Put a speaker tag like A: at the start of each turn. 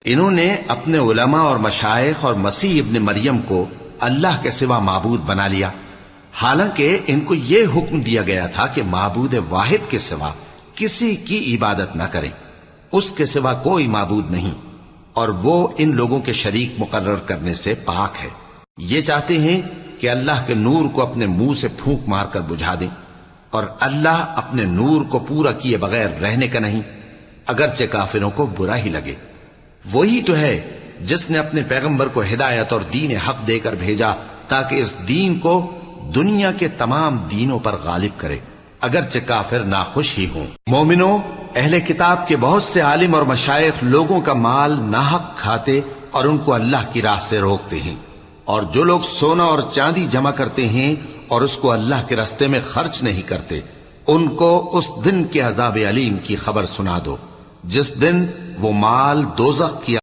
A: انہوں نے اپنے علماء اور مشائخ اور مسیح ابن مریم کو اللہ کے سوا معبود بنا لیا، حالانکہ ان کو یہ حکم دیا گیا تھا کہ معبود واحد کے سوا کسی کی عبادت نہ کریں، اس کے سوا کوئی معبود نہیں، اور وہ ان لوگوں کے شریک مقرر کرنے سے پاک ہے۔ یہ چاہتے ہیں کہ اللہ کے نور کو اپنے منہ سے پھونک مار کر بجھا دیں، اور اللہ اپنے نور کو پورا کیے بغیر رہنے کا نہیں، اگرچہ کافروں کو برا ہی لگے۔ وہی تو ہے جس نے اپنے پیغمبر کو ہدایت اور دین حق دے کر بھیجا تاکہ اس دین کو دنیا کے تمام دینوں پر غالب کرے، اگرچہ کافر ناخوش ہی ہوں۔ مومنوں، اہل کتاب کے بہت سے عالم اور مشائخ لوگوں کا مال ناحق کھاتے اور ان کو اللہ کی راہ سے روکتے ہیں، اور جو لوگ سونا اور چاندی جمع کرتے ہیں اور اس کو اللہ کے راستے میں خرچ نہیں کرتے، ان کو اس دن کے عذاب علیم کی خبر سنا دو جس دن وہ مال دوزخ کی